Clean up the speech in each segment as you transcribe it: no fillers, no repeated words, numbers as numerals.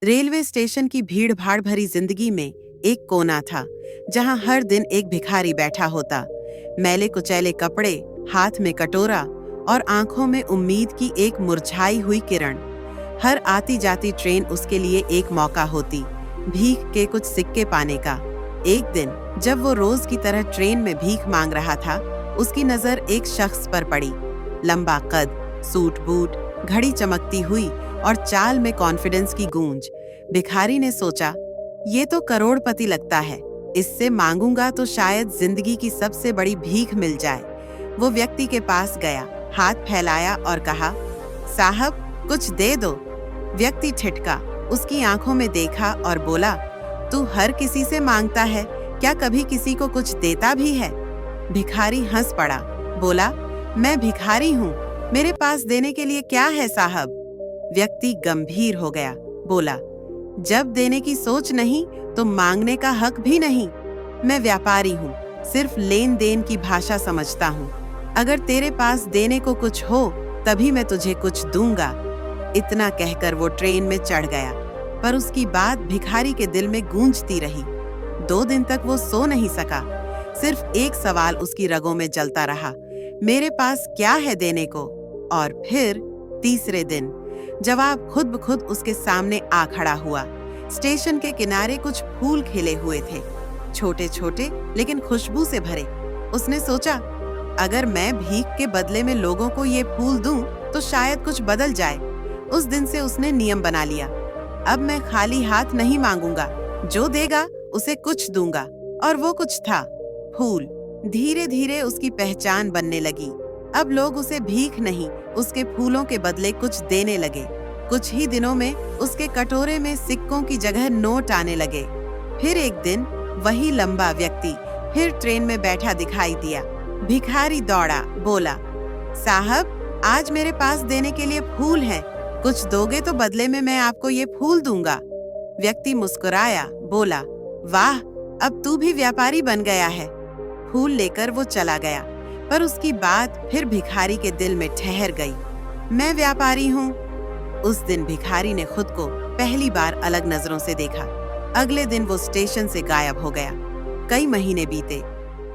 Railway station की भीड़-भाड़ भरी जिंदगी में एक कोना था, जहां हर दिन एक भिखारी बैठा होता। मैले कुचैले कपड़े, हाथ में कटोरा और आंखों में उम्मीद की एक मुरझाई हुई किरण। हर आती जाती ट्रेन उसके लिए एक मौका होती, भीख के कुछ सिक्के पाने का। एक दिन जब वो रोज की तरह ट्रेन में भीख मांग रहा था, उसकी नजर एक शख्स पर पड़ी। लंबा कद, सूट बूट, घड़ी चमकती हुई और चाल में कॉन्फिडेंस की गूंज। भिखारी ने सोचा, ये तो करोड़पति लगता है, इससे मांगूंगा तो शायद जिंदगी की सबसे बड़ी भीख मिल जाए। वो व्यक्ति के पास गया, हाथ फैलाया और कहा, साहब कुछ दे दो। व्यक्ति ठिठका, उसकी आंखों में देखा और बोला, तू हर किसी से मांगता है, क्या कभी किसी को कुछ देता भी है? भिखारी हंस पड़ा, बोला, मैं भिखारी हूँ, मेरे पास देने के लिए क्या है साहब? व्यक्ति गंभीर हो गया, बोला, जब देने की सोच नहीं तो मांगने का हक भी नहीं। मैं व्यापारी हूँ, सिर्फ लेन देन की भाषा समझता हूँ। अगर तेरे पास देने को कुछ हो तभी मैं तुझे कुछ दूंगा। इतना कहकर वो ट्रेन में चढ़ गया, पर उसकी बात भिखारी के दिल में गूंजती रही। 2 दिन तक वो सो नहीं सका। सिर्फ एक सवाल उसकी रगों में जलता रहा, मेरे पास क्या है देने को? और फिर तीसरे दिन जवाब खुद ब खुद उसके सामने आ खड़ा हुआ। स्टेशन के किनारे कुछ फूल खिले हुए थे, छोटे छोटे लेकिन खुशबू से भरे। उसने सोचा, अगर मैं भीख के बदले में लोगों को ये फूल दूं तो शायद कुछ बदल जाए। उस दिन से उसने नियम बना लिया, अब मैं खाली हाथ नहीं मांगूंगा, जो देगा उसे कुछ दूंगा। और वो कुछ था, फूल। धीरे धीरे उसकी पहचान बनने लगी। अब लोग उसे भीख नहीं, उसके फूलों के बदले कुछ देने लगे। कुछ ही दिनों में उसके कटोरे में सिक्कों की जगह नोट आने लगे। फिर एक दिन वही लंबा व्यक्ति फिर ट्रेन में बैठा दिखाई दिया। भिखारी दौड़ा, बोला, साहब आज मेरे पास देने के लिए फूल हैं, कुछ दोगे तो बदले में मैं आपको ये फूल दूंगा। व्यक्ति मुस्कुराया, बोला, वाह, अब तू भी व्यापारी बन गया है। फूल लेकर वो चला गया, पर उसकी बात फिर भिखारी के दिल में ठहर गई, मैं व्यापारी हूँ। उस दिन भिखारी ने खुद को पहली बार अलग नजरों से देखा। अगले दिन वो स्टेशन से गायब हो गया। कई महीने बीते।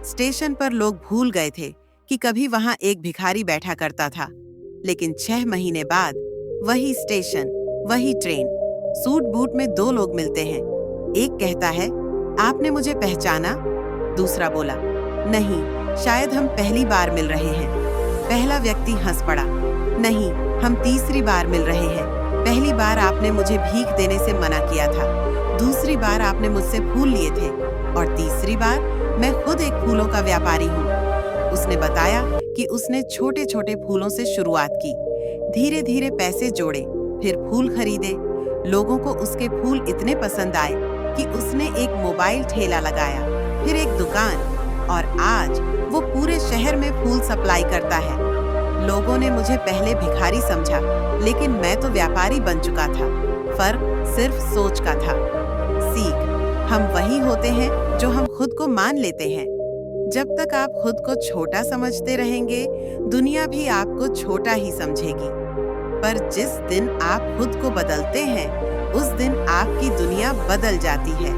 स्टेशन पर लोग भूल गए थे कि कभी वहां एक भिखारी बैठा करता था। लेकिन 6 महीने बाद वही स्टेशन, वही ट्रेन, सूट बूट में 2 लोग मिलते हैं। एक कहता है, आपने मुझे पहचाना? दूसरा बोला, नहीं, शायद हम पहली बार मिल रहे हैं। पहला व्यक्ति हंस पड़ा, नहीं, हम तीसरी बार मिल रहे हैं। पहली बार आपने मुझे भीख देने से मना किया था, दूसरी बार आपने मुझसे फूल लिए थे, और तीसरी बार मैं खुद एक फूलों का व्यापारी हूँ। उसने बताया कि उसने छोटे छोटे फूलों से शुरुआत की, धीरे धीरे पैसे जोड़े, फिर फूल खरीदे। लोगों को उसके फूल इतने पसंद आए कि उसने एक मोबाइल ठेला लगाया, फिर एक दुकान, और आज वो पूरे शहर में फूल सप्लाई करता है। लोगों ने मुझे पहले भिखारी समझा, लेकिन मैं तो व्यापारी बन चुका था। फर्क सिर्फ सोच का था। सीख, हम वही होते हैं जो हम खुद को मान लेते हैं। जब तक आप खुद को छोटा समझते रहेंगे, दुनिया भी आपको छोटा ही समझेगी। पर जिस दिन आप खुद को बदलते हैं, उस दिन आपकी दुनिया बदल जाती है।